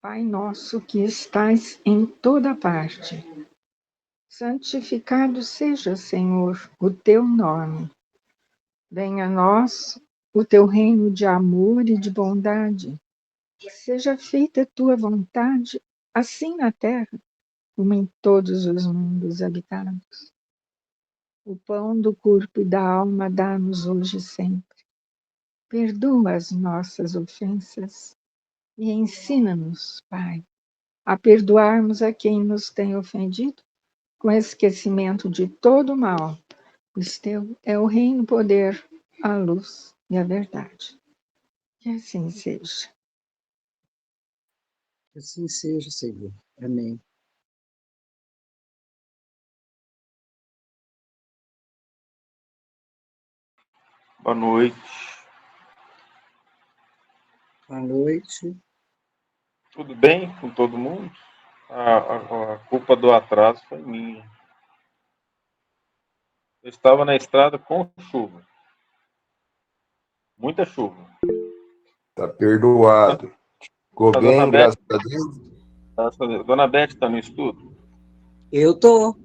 Pai nosso que estais em toda parte, santificado seja, Senhor, o teu nome. Venha a nós o teu reino de amor e de bondade. Seja feita a tua vontade, assim na terra, como em todos os mundos habitados. O pão do corpo e da alma dá-nos hoje e sempre. Perdoa as nossas ofensas e ensina-nos, Pai, a perdoarmos a quem nos tem ofendido, com esquecimento de todo o mal, pois teu é o reino, o poder, a luz e a verdade. Que assim seja. Assim seja, Senhor. Amém. Boa noite. Boa noite. Tudo bem com todo mundo? A culpa do atraso foi minha. Eu estava na estrada com chuva. Muita chuva. Tá perdoado. Ficou A dona bem, Beth, graças a Deus. Dona Beth está no estudo? Eu tô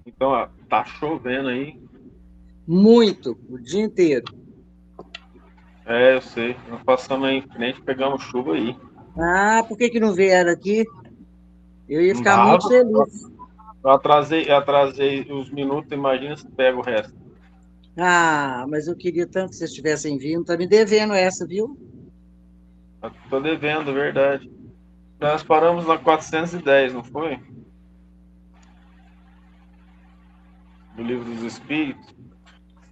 Então, ó, tá chovendo aí. muito, o dia inteiro. É, eu sei. Nós passamos aí em frente, pegamos chuva aí. Ah, por que não vieram aqui? Eu ia Não ficar dava. muito feliz. Eu atrasei os minutos, imagina se pega o resto. Ah, mas eu queria tanto que vocês tivessem vindo. Tá me devendo essa, viu? Tô devendo, verdade. Nós paramos na 410, não foi? Do Livro dos Espíritos.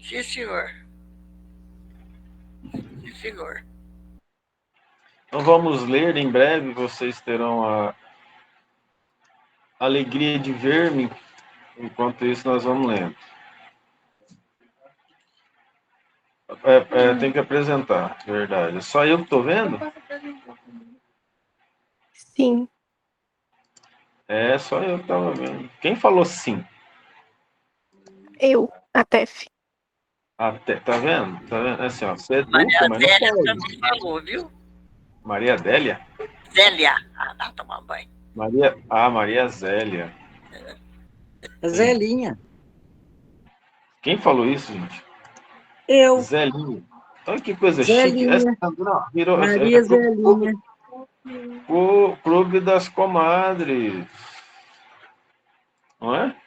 Sim, senhor. Sim, senhor. Então vamos ler em breve, vocês terão a alegria de ver-me. Enquanto isso, nós vamos lendo. Tem que apresentar, verdade. Só eu que estou vendo? Sim. É, só eu que estava vendo. Quem falou sim? Eu, a Tef. Até, tá vendo? Tá vendo? Assim, ó, você é Maria dupla, mas não Zélia pode. também falou, viu? Maria Adélia? Zélia. Ah, não, tomar banho. Maria Zélia. A Zelinha. Quem falou isso, gente? Eu, Zélinha. Olha que coisa chique. Zelinha. Virou Maria Zelinha. Clube das Comadres. Não é?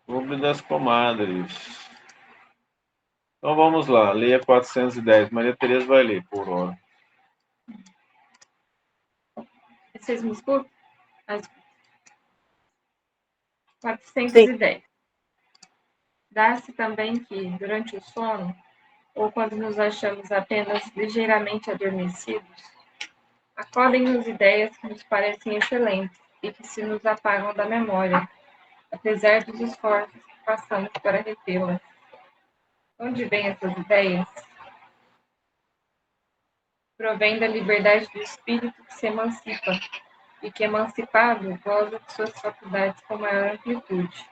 Clube das Comadres. Então vamos lá, leia 410. Maria Tereza vai ler por hora. Vocês me escutam? 410. Dá-se também que, durante o sono, ou quando nos achamos apenas ligeiramente adormecidos, acodem-nos ideias que nos parecem excelentes e que se nos apagam da memória, apesar dos esforços que passamos para retê-las. Onde vêm essas ideias? Provém da liberdade do espírito que se emancipa, e que, emancipado, goza de suas faculdades com maior amplitude.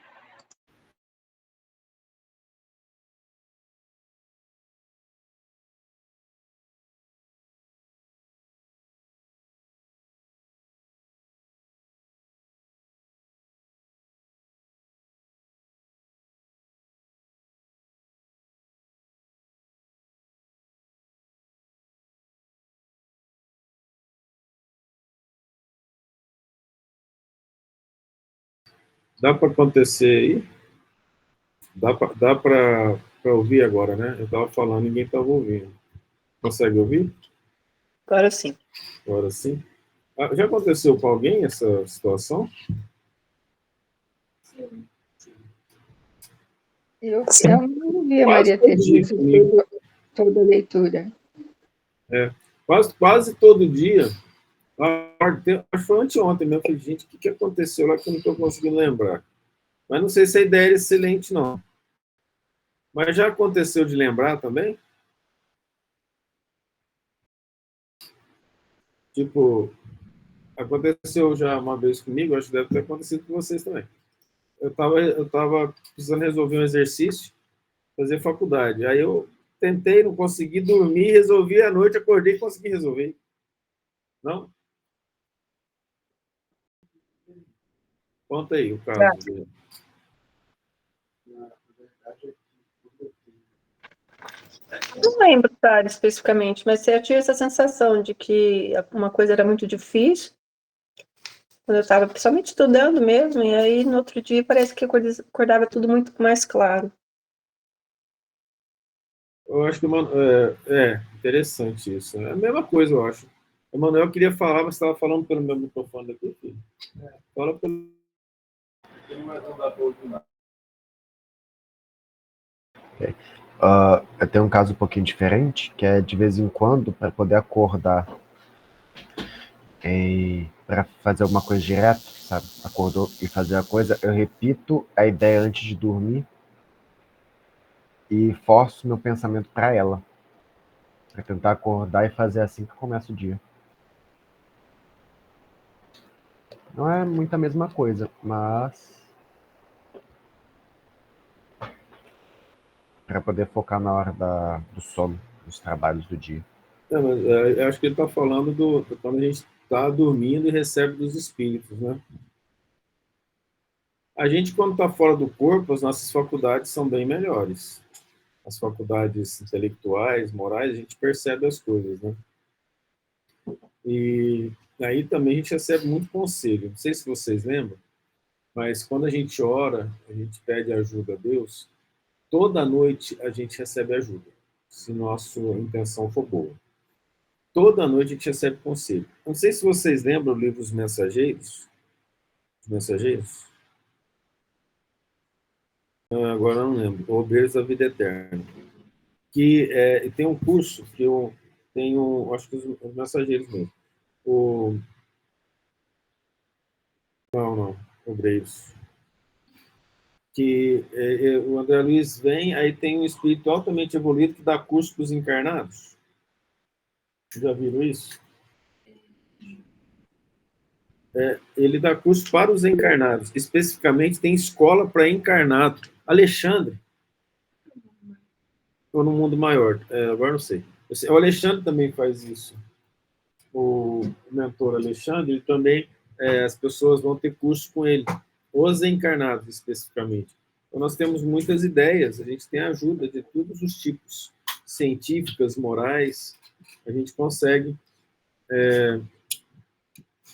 Dá para acontecer aí? Dá para ouvir agora, né? Eu estava falando, ninguém estava ouvindo. Consegue ouvir? Agora sim. Agora sim. Já aconteceu com alguém essa situação? Eu não vi a Quase Maria todo dia Teresa comigo. toda a leitura. Quase todo dia. Acho que foi anteontem mesmo. Eu falei, gente, o que aconteceu lá que eu não estou conseguindo lembrar? Mas não sei se a ideia era excelente, não. Mas já aconteceu de lembrar também? Tipo, aconteceu já uma vez comigo, acho que deve ter acontecido com vocês também. Eu tava precisando resolver um exercício, fazer faculdade. Aí eu tentei, não consegui dormir, resolvi à noite, acordei e consegui resolver. Não? Conta aí o caso dele. Não lembro, tá, especificamente, mas eu tive essa sensação de que uma coisa era muito difícil, quando eu estava principalmente estudando mesmo, e aí no outro dia parece que acordava tudo muito mais claro. Eu acho que interessante isso. É a mesma coisa, eu acho. Emanuel queria falar, mas estava falando pelo meu microfone aqui, filho. Fala pelo. Eu tenho um caso um pouquinho diferente, que é de vez em quando, para poder acordar para fazer alguma coisa direto, sabe? Acordou e fazer a coisa, eu repito a ideia antes de dormir e forço meu pensamento para ela, para tentar acordar e fazer assim que começa o dia. Não é muito a mesma coisa, mas para poder focar na hora do sono, dos trabalhos do dia. Mas, eu acho que ele está falando quando a gente está dormindo e recebe dos espíritos, né? A gente, quando está fora do corpo, as nossas faculdades são bem melhores. As faculdades intelectuais, morais, a gente percebe as coisas, né? E aí também a gente recebe muito conselho. Não sei se vocês lembram, mas quando a gente ora, a gente pede ajuda a Deus, toda noite a gente recebe ajuda, se nossa intenção for boa. Toda noite a gente recebe conselho. Não sei se vocês lembram o livro Os Mensageiros. Os Mensageiros? Agora eu não lembro. Obreiros da Vida Eterna. Que tem um curso que eu tenho, acho que os Mensageiros mesmo. Não, Obreiros. Que o André Luiz vem, aí tem um espírito altamente evoluído que dá curso para os encarnados. Já viram isso? Ele dá curso para os encarnados. Especificamente, tem escola para encarnado. Alexandre, ou no mundo maior, agora não sei. O Alexandre também faz isso. O mentor Alexandre, ele também, as pessoas vão ter curso com ele. Os encarnados, especificamente. Então, nós temos muitas ideias, a gente tem ajuda de todos os tipos, científicas, morais, a gente consegue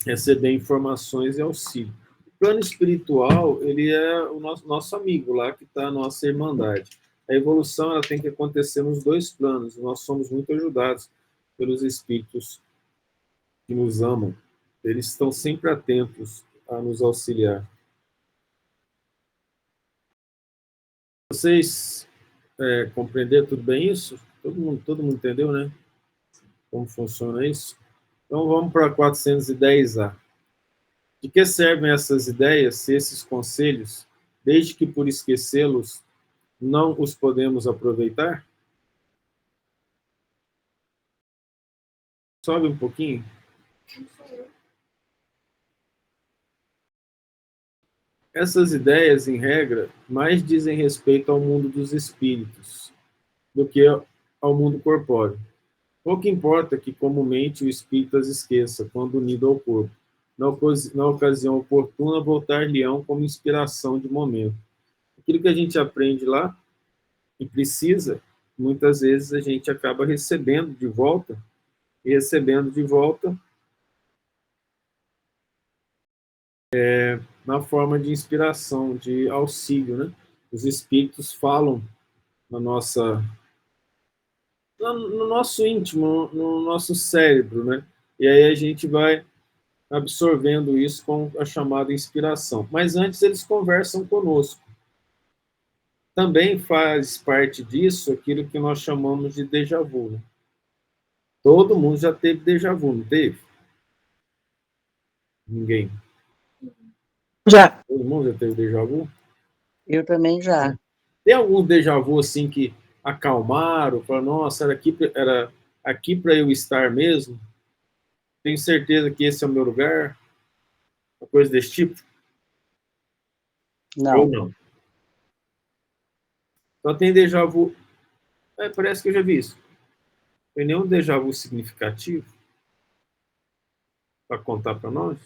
receber informações e auxílio. O plano espiritual, ele é o nosso amigo lá, que está a nossa irmandade. A evolução ela tem que acontecer nos dois planos. Nós somos muito ajudados pelos espíritos que nos amam. Eles estão sempre atentos a nos auxiliar. Vocês compreenderam tudo bem isso? Todo mundo entendeu, né? Como funciona isso? Então vamos para 410A. De que servem essas ideias, esses conselhos, desde que por esquecê-los não os podemos aproveitar? Sobe um pouquinho. Essas ideias, em regra, mais dizem respeito ao mundo dos espíritos do que ao mundo corpóreo. Pouco importa que comumente o espírito as esqueça quando unido ao corpo. Na ocasião oportuna, voltar-lhe-ão como inspiração de momento. Aquilo que a gente aprende lá e precisa, muitas vezes a gente acaba recebendo de volta, e recebendo de volta na forma de inspiração, de auxílio, né? Os espíritos falam no nosso íntimo, no nosso cérebro, né? E aí a gente vai absorvendo isso com a chamada inspiração. Mas antes eles conversam conosco. Também faz parte disso aquilo que nós chamamos de déjà vu. Né? Todo mundo já teve déjà vu, não teve? Ninguém. Já. Todo mundo já teve déjà vu? Eu também já. Tem algum déjà vu assim que acalmaram, falaram, nossa, era aqui para eu estar mesmo? Tenho certeza que esse é o meu lugar? Uma coisa desse tipo? Não. Ou não? Só tem déjà vu. Parece que eu já vi isso. Não tem nenhum déjà vu significativo. para contar para nós?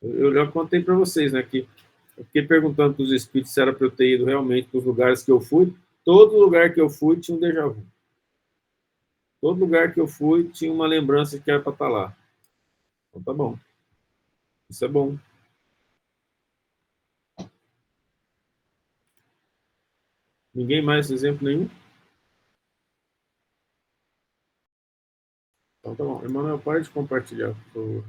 Eu já contei para vocês, né, que eu fiquei perguntando para os espíritos se era para eu ter ido realmente para os lugares que eu fui. Todo lugar que eu fui tinha um déjà vu. Todo lugar que eu fui tinha uma lembrança que era para estar lá. Então tá bom. Isso é bom. Ninguém mais exemplo nenhum? Então tá bom. Emanuel, pode compartilhar, por favor.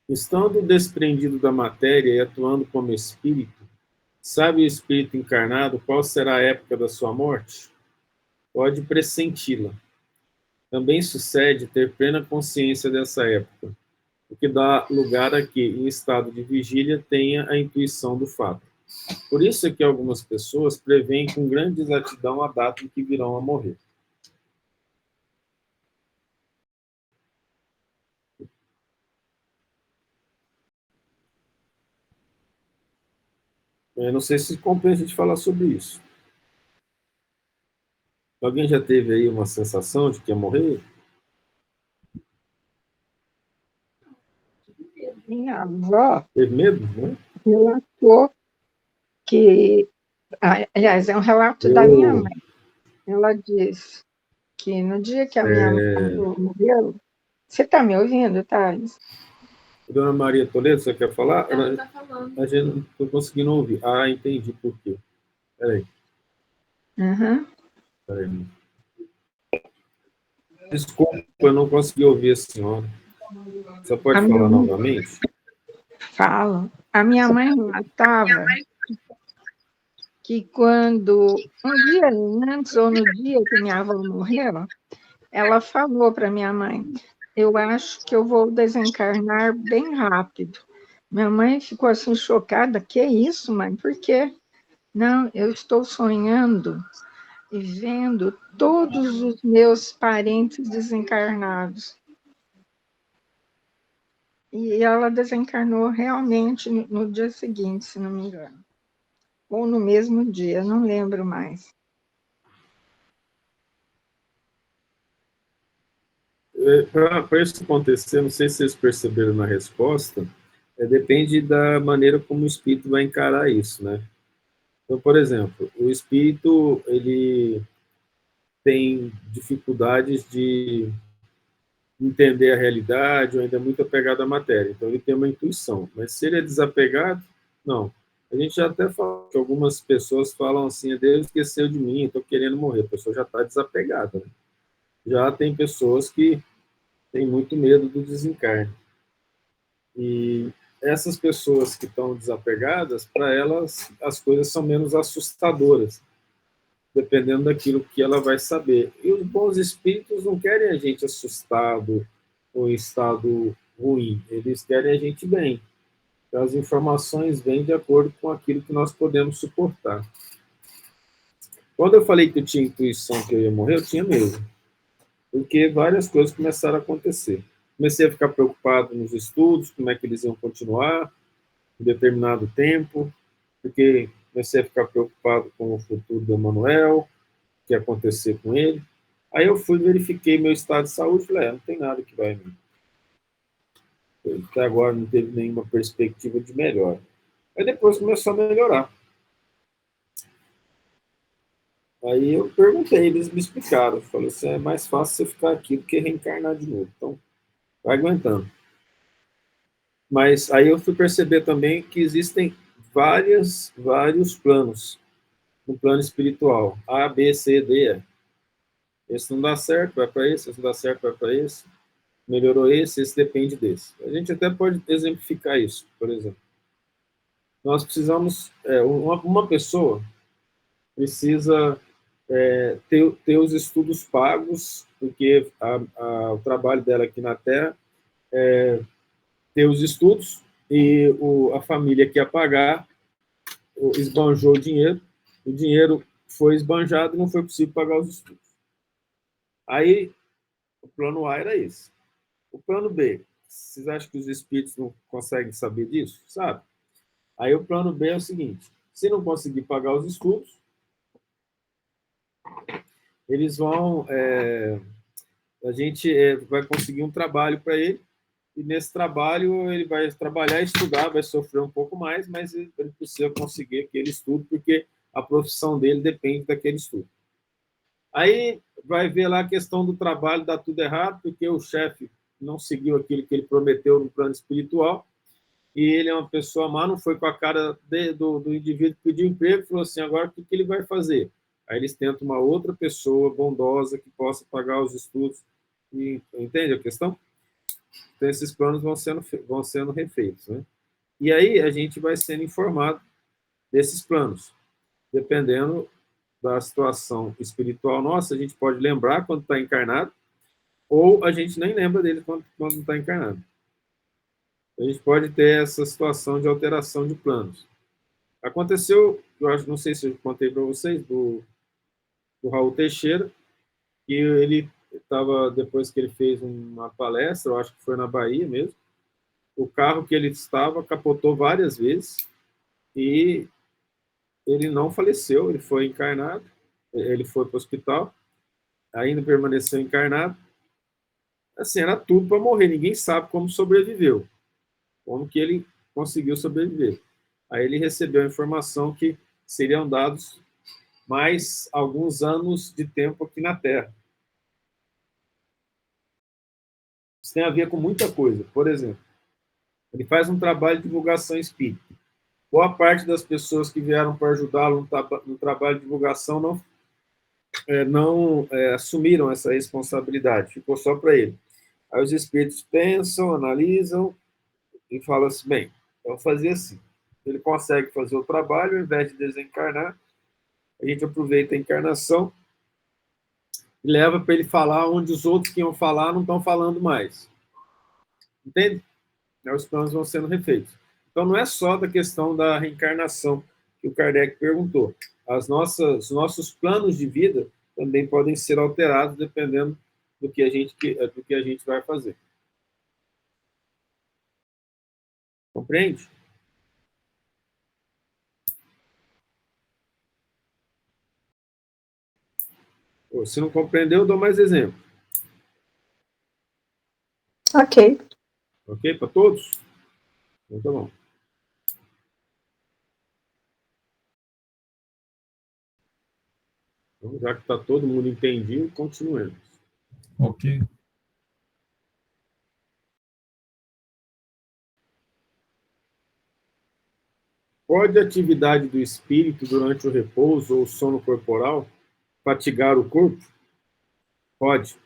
Estando desprendido da matéria e atuando como espírito, sabe o espírito encarnado qual será a época da sua morte? Pode pressenti-la. Também sucede ter plena consciência dessa época, o que dá lugar a que, em estado de vigília, tenha a intuição do fato. Por isso é que algumas pessoas preveem com grande exatidão a data em que virão a morrer. Eu não sei se compensa a gente falar sobre isso. Alguém já teve aí uma sensação de que ia morrer? Minha avó Teve medo, né? relatou que, aliás, é um relato da minha mãe. Ela diz que no dia que a minha avó morreu, você está me ouvindo, Thales? Dona Maria Toledo, você quer falar? Ela está falando. A gente não estou conseguindo ouvir. Ah, entendi por quê. Peraí. Uhum. Peraí. Desculpa, eu não consegui ouvir a senhora. Você pode falar novamente? Falo. A minha mãe relatava que quando, um dia antes ou no dia que minha avó morreu, ela falou para minha mãe, eu acho que eu vou desencarnar bem rápido. Minha mãe ficou assim chocada, que isso, mãe? Por quê? Não, eu estou sonhando e vendo todos os meus parentes desencarnados. E ela desencarnou realmente no dia seguinte, se não me engano. Ou no mesmo dia, não lembro mais. Para isso acontecer, não sei se vocês perceberam na resposta, depende da maneira como o espírito vai encarar isso, né? Então, por exemplo, o espírito, ele tem dificuldades de entender a realidade, ou ainda é muito apegado à matéria. Então, ele tem uma intuição. Mas se ele é desapegado, não. A gente já até fala que algumas pessoas falam assim, Deus esqueceu de mim, estou querendo morrer. A pessoa já está desapegada, né? Já tem pessoas que têm muito medo do desencarne. E essas pessoas que estão desapegadas, para elas, as coisas são menos assustadoras, dependendo daquilo que ela vai saber. E os bons espíritos não querem a gente assustado ou em estado ruim, eles querem a gente bem. Então, as informações vêm de acordo com aquilo que nós podemos suportar. Quando eu falei que eu tinha intuição que eu ia morrer, eu tinha mesmo, porque várias coisas começaram a acontecer. Comecei a ficar preocupado nos estudos, como é que eles iam continuar em determinado tempo, porque comecei a ficar preocupado com o futuro do Emanuel, o que ia acontecer com ele. Aí eu fui, verifiquei meu estado de saúde, falei, não tem nada que vai me... Até agora não teve nenhuma perspectiva de melhora. Aí depois começou a melhorar. Aí eu perguntei, eles me explicaram. Eu falei assim, é mais fácil você ficar aqui do que reencarnar de novo. Então, vai aguentando. Mas aí eu fui perceber também que existem vários planos no plano espiritual. A, B, C, D. Esse não dá certo, vai para esse não dá certo, vai para esse. Melhorou esse depende desse. A gente até pode exemplificar isso, por exemplo. Nós precisamos, uma pessoa precisa ter os estudos pagos, porque o trabalho dela aqui na Terra é ter os estudos, e a família que ia pagar esbanjou o dinheiro foi esbanjado e não foi possível pagar os estudos. Aí, o plano A era esse. O plano B, vocês acham que os espíritos não conseguem saber disso? Sabe? Aí o plano B é o seguinte, se não conseguir pagar os estudos, eles vão... a gente vai conseguir um trabalho para ele, e nesse trabalho ele vai trabalhar e estudar, vai sofrer um pouco mais, mas ele precisa conseguir aquele estudo, porque a profissão dele depende daquele estudo. Aí vai ver lá a questão do trabalho, dá tudo errado, porque o chefe não seguiu aquilo que ele prometeu no plano espiritual, e ele é uma pessoa má, não foi com a cara do indivíduo que pediu emprego, falou assim, agora o que ele vai fazer? Aí eles tentam uma outra pessoa bondosa que possa pagar os estudos. E, entende a questão? Então, esses planos vão sendo refeitos. Né? E aí a gente vai sendo informado desses planos. Dependendo da situação espiritual nossa, a gente pode lembrar quando está encarnado, ou a gente nem lembra dele quando está encarnado. A gente pode ter essa situação de alteração de planos. Aconteceu, eu acho, não sei se eu contei para vocês, do Raul Teixeira, que ele estava, depois que ele fez uma palestra, eu acho que foi na Bahia mesmo, o carro que ele estava capotou várias vezes e ele não faleceu, ele foi encarnado, ele foi para o hospital, ainda permaneceu encarnado. Assim, era tudo para morrer, ninguém sabe como sobreviveu, como que ele conseguiu sobreviver. Aí ele recebeu a informação que seriam dados mais alguns anos de tempo aqui na Terra. Isso tem a ver com muita coisa. Por exemplo, ele faz um trabalho de divulgação espírita. Boa parte das pessoas que vieram para ajudá-lo no trabalho de divulgação não assumiram essa responsabilidade, ficou só para ele. Aí os espíritos pensam, analisam e falam assim, bem, vamos fazer assim. Ele consegue fazer o trabalho, ao invés de desencarnar, a gente aproveita a encarnação e leva para ele falar onde os outros que iam falar não estão falando mais. Entende? Os planos vão sendo refeitos. Então, não é só da questão da reencarnação que o Kardec perguntou. Os nossos planos de vida também podem ser alterados dependendo do que a gente vai fazer. Compreende? Se não compreendeu, eu dou mais exemplo. Ok. Ok para todos? Então, tá bom. Então, já que está todo mundo entendido, continuemos. Ok. Pode a atividade do espírito durante o repouso ou o sono corporal fatigar o corpo? Pode.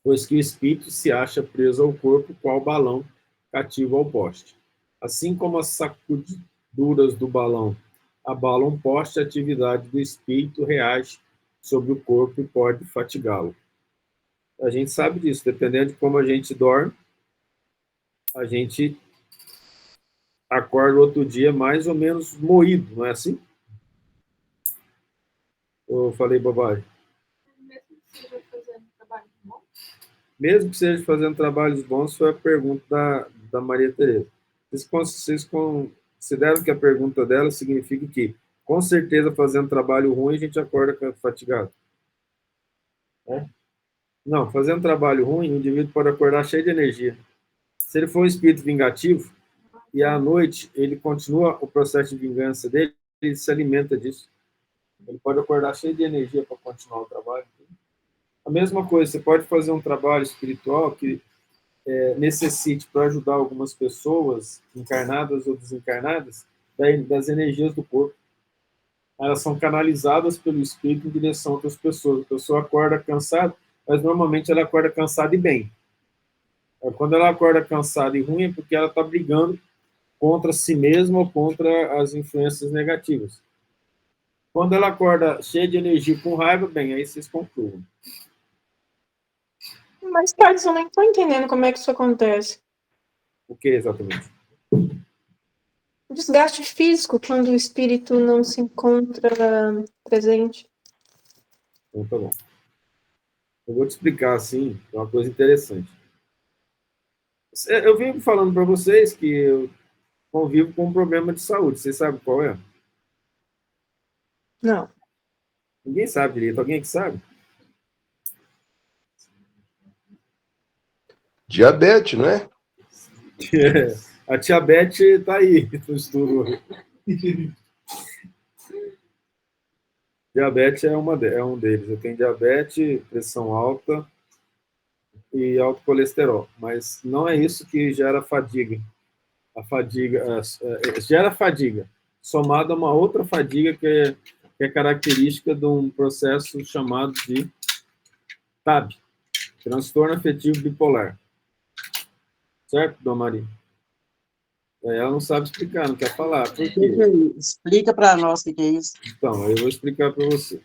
Pois que o espírito se acha preso ao corpo, qual balão cativo ao poste. Assim como as sacudiduras do balão abalam o poste, a atividade do espírito reage sobre o corpo e pode fatigá-lo. A gente sabe disso, dependendo de como a gente dorme, a gente acorda outro dia mais ou menos moído, não é assim? Ou falei bobagem? Mesmo que seja fazendo trabalhos bons, foi a pergunta da Maria Tereza. Vocês consideram que a pergunta dela significa que, com certeza, fazendo trabalho ruim, a gente acorda fatigado? É? Não, fazendo trabalho ruim, o indivíduo pode acordar cheio de energia. Se ele for um espírito vingativo, e à noite ele continua o processo de vingança dele, ele se alimenta disso. Ele pode acordar cheio de energia para continuar o trabalho. A mesma coisa, você pode fazer um trabalho espiritual que necessite, para ajudar algumas pessoas, encarnadas ou desencarnadas, das energias do corpo. Elas são canalizadas pelo espírito em direção a outras pessoas. A pessoa acorda cansada, mas normalmente ela acorda cansada e bem. Quando ela acorda cansada e ruim é porque ela está brigando contra si mesma ou contra as influências negativas. Quando ela acorda cheia de energia com raiva, bem, aí vocês concluam. Mas, Thales, eu não estou entendendo como é que isso acontece. O que exatamente? O desgaste físico, quando o espírito não se encontra presente. Então, tá bom. Eu vou te explicar, assim, uma coisa interessante. Eu venho falando para vocês que eu convivo com um problema de saúde. Vocês sabem qual é? Não. Ninguém sabe direito. Alguém que sabe? Diabetes, não é? A tia Beth está aí no estudo. Diabetes é um deles. Eu tenho diabetes, pressão alta e alto colesterol. Mas não é isso que gera fadiga. A fadiga gera fadiga, somada a uma outra fadiga que é característica de um processo chamado de TAB, transtorno afetivo bipolar. Certo, Dona Maria? Ela não sabe explicar, não quer falar. Por quê? Explica para nós o que é isso. Então, eu vou explicar para vocês.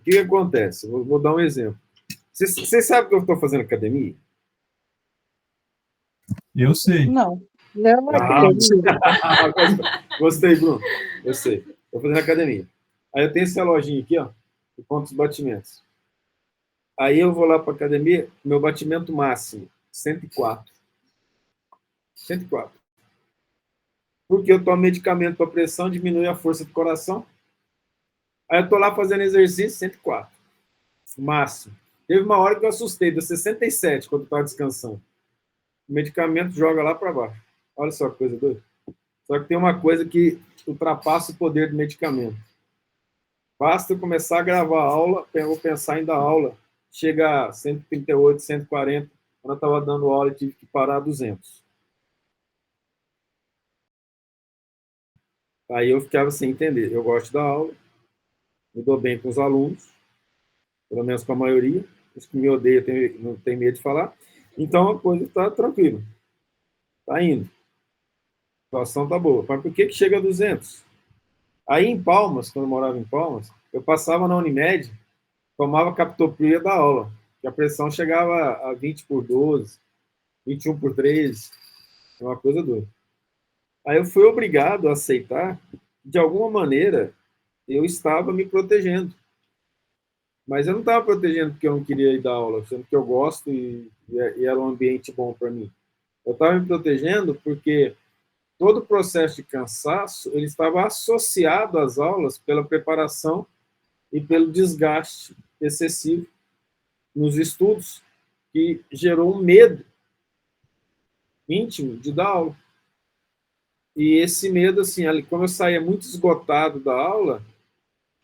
O que acontece? Vou dar um exemplo. Vocês sabem que eu estou fazendo academia? Eu sei. Não. Não acredito. Gostei, Bruno. Eu sei. Estou fazendo academia. Aí eu tenho esse reloginho aqui, ó, que conta os batimentos. Aí eu vou lá para a academia, meu batimento máximo, 104. 104. Porque eu tomo medicamento para pressão, diminui a força do coração. Aí eu estou lá fazendo exercício, 104. Máximo. Teve uma hora que eu assustei, deu 67 quando eu estava descansando. O medicamento joga lá para baixo. Olha só que coisa doida. Só que tem uma coisa que ultrapassa o poder do medicamento. Basta eu começar a gravar a aula, eu vou pensar em dar aula. Chega a 138, 140. Quando eu estava dando aula, eu tive que parar a 200. Aí eu ficava sem entender. Eu gosto da aula, me dou bem com os alunos, pelo menos com a maioria. Os que me odeiam não tem medo de falar. Então a coisa está tranquila. Está indo. A situação está boa. Mas por que chega a 200? Aí em Palmas, quando eu morava em Palmas, eu passava na Unimed, tomava captopril da aula, que a pressão chegava a 20 por 12, 21 por 13, é uma coisa doida. Aí eu fui obrigado a aceitar, de alguma maneira, eu estava me protegendo. Mas eu não estava protegendo porque eu não queria ir dar aula, sendo que eu gosto e era um ambiente bom para mim. Eu estava me protegendo porque todo o processo de cansaço ele estava associado às aulas pela preparação e pelo desgaste excessivo nos estudos, que gerou um medo íntimo de dar aula. E esse medo, assim, como eu saía muito esgotado da aula,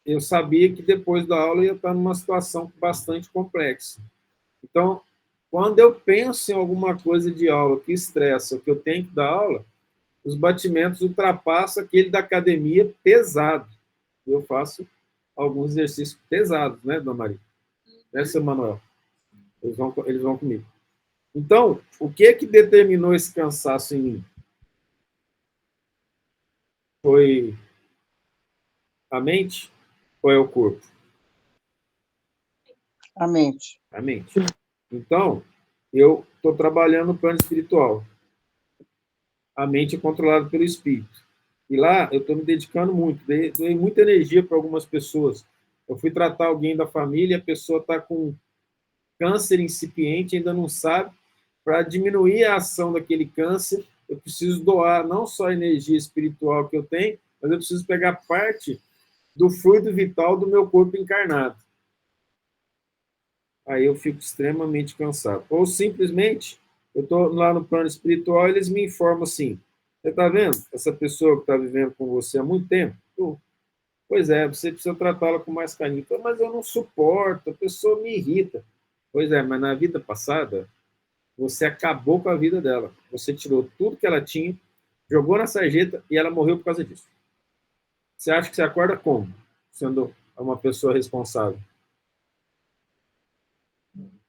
eu sabia que depois da aula eu ia estar numa situação bastante complexa. Então, quando eu penso em alguma coisa de aula que estressa, que eu tenho que dar aula, os batimentos ultrapassam aquele da academia pesado. Eu faço alguns exercícios pesados, né, Dona Maria? Né, seu Manuel? Eles vão comigo. Então, o que determinou esse cansaço em mim? Foi a mente ou é o corpo? A mente. A mente. Então, eu estou trabalhando no plano espiritual. A mente é controlada pelo espírito. E lá eu estou me dedicando muito, dei muita energia para algumas pessoas. Eu fui tratar alguém da família, a pessoa está com câncer incipiente, ainda não sabe. Para diminuir a ação daquele câncer, eu preciso doar não só a energia espiritual que eu tenho, mas eu preciso pegar parte do fluido vital do meu corpo encarnado. Aí eu fico extremamente cansado. Ou simplesmente, eu estou lá no plano espiritual e eles me informam assim, você está vendo essa pessoa que está vivendo com você há muito tempo? Pois é, você precisa tratá-la com mais carinho. Mas eu não suporto, a pessoa me irrita. Pois é, mas na vida passada, você acabou com a vida dela. Você tirou tudo que ela tinha, jogou na sarjeta e ela morreu por causa disso. Você acha que você acorda como? Sendo uma pessoa responsável.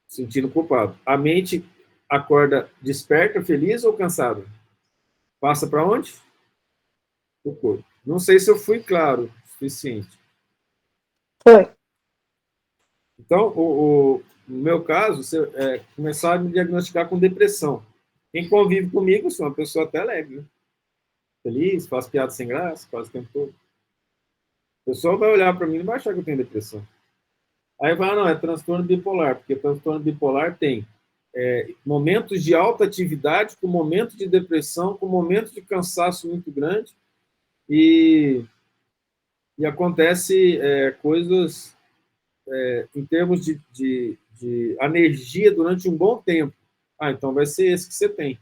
Sentindo culpado. A mente acorda desperta, feliz ou cansada? Passa para onde? O corpo. Não sei se eu fui claro o suficiente. Foi. Então, no meu caso, começaram a me diagnosticar com depressão. Quem convive comigo, eu sou uma pessoa até alegre, né? Feliz, faço piada sem graça, quase o tempo todo. A pessoa vai olhar para mim e não vai achar que eu tenho depressão. Aí vai, não, é transtorno bipolar, porque transtorno bipolar tem momentos de alta atividade, com momentos de depressão, com momentos de cansaço muito grande, e acontece coisas em termos de energia durante um bom tempo. Então vai ser esse que você tem.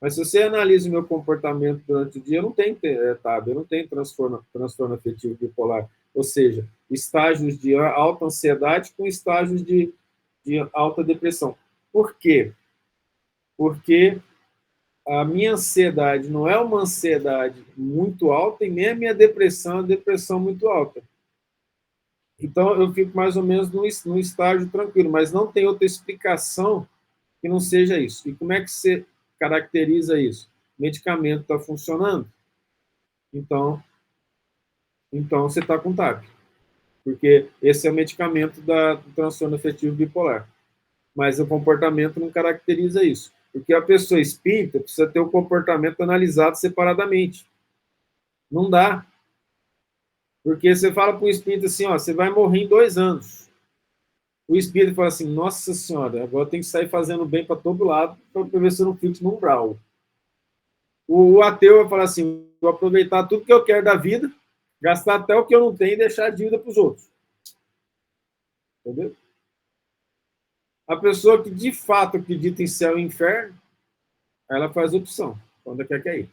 Mas se você analisa o meu comportamento durante o dia, eu não tenho TAB, eu não tenho transtorno afetivo bipolar. Ou seja, estágios de alta ansiedade com estágios de alta depressão. Por quê? Porque a minha ansiedade não é uma ansiedade muito alta e nem a minha depressão é uma depressão muito alta. Então, eu fico mais ou menos num estágio tranquilo, mas não tem outra explicação que não seja isso. E como é que você caracteriza isso? O medicamento está funcionando? Então você está com TAP. Porque esse é o medicamento do transtorno afetivo bipolar. Mas o comportamento não caracteriza isso. Porque a pessoa espírita precisa ter o comportamento analisado separadamente. Não dá. Porque você fala para o espírito assim, você vai morrer em 2 anos. O espírito fala assim, nossa senhora, agora tem que sair fazendo bem para todo lado para ver se eu não fico no umbral. O ateu vai falar assim, vou aproveitar tudo que eu quero da vida, gastar até o que eu não tenho e deixar a dívida para os outros. Entendeu? A pessoa que de fato acredita em céu e inferno, ela faz opção, quando quer ir.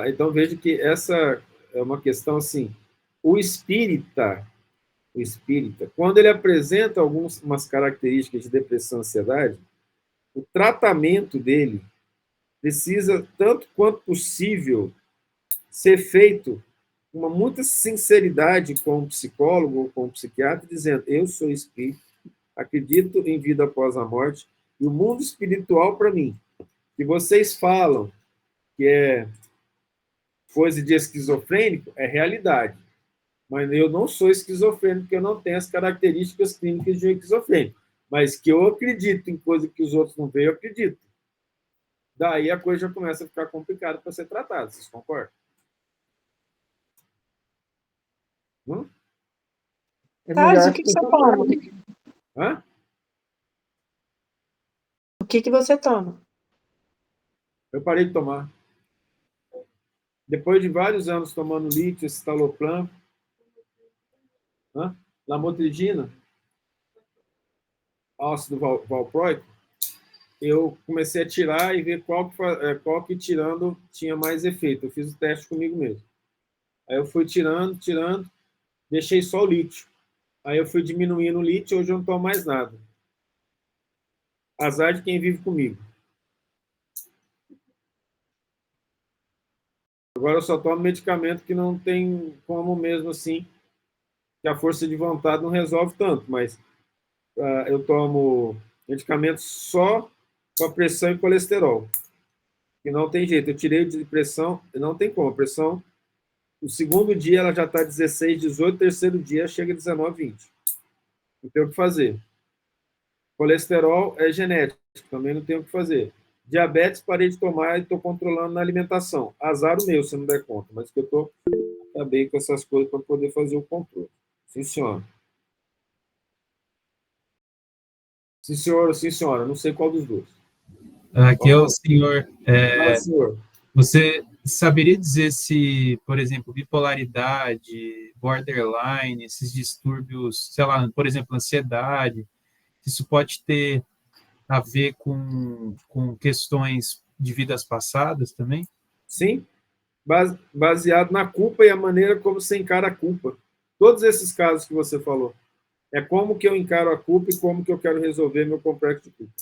Então veja que essa é uma questão assim, o espírita, quando ele apresenta algumas características de depressão e ansiedade, o tratamento dele precisa, tanto quanto possível, ser feito com muita sinceridade com o psicólogo ou com o psiquiatra, dizendo, eu sou espírito, acredito em vida após a morte, e o mundo espiritual, para mim, que vocês falam que é coisa de esquizofrênico, é realidade. Mas eu não sou esquizofrênico, porque eu não tenho as características clínicas de um esquizofrênico. Mas que eu acredito em coisa que os outros não veem, eu acredito. Daí a coisa já começa a ficar complicada para ser tratada. Vocês concordam? Thales, o que você toma? Hã? O que você toma? Eu parei de tomar. Depois de vários anos tomando lítio, escitalopram, lamotrigina, ácido valproico, eu comecei a tirar e ver qual que tirando tinha mais efeito. Eu fiz o teste comigo mesmo. Aí eu fui tirando, deixei só o lítio. Aí eu fui diminuindo o lítio, hoje eu não tomo mais nada. Azar de quem vive comigo. Agora eu só tomo medicamento que não tem como mesmo assim, que a força de vontade não resolve tanto, mas eu tomo medicamento só para pressão e colesterol. E não tem jeito, eu tirei de pressão, não tem como. A pressão, o segundo dia ela já está 16, 18, terceiro dia chega a 19, 20. Não tem o que fazer. Colesterol é genético, também não tem o que fazer. Diabetes, parei de tomar e estou controlando na alimentação. Azar o meu, se não der conta, mas que eu acabei com essas coisas para poder fazer o controle. Sim, senhora. Sim, senhora, sim, senhora. Não sei qual dos dois. Aqui é o senhor. Senhor. Você saberia dizer se, por exemplo, bipolaridade, borderline, esses distúrbios, sei lá, por exemplo, ansiedade, isso pode ter a ver com questões de vidas passadas também? Sim, baseado na culpa e a maneira como você encara a culpa. Todos esses casos que você falou. É como que eu encaro a culpa e como que eu quero resolver meu complexo de culpa.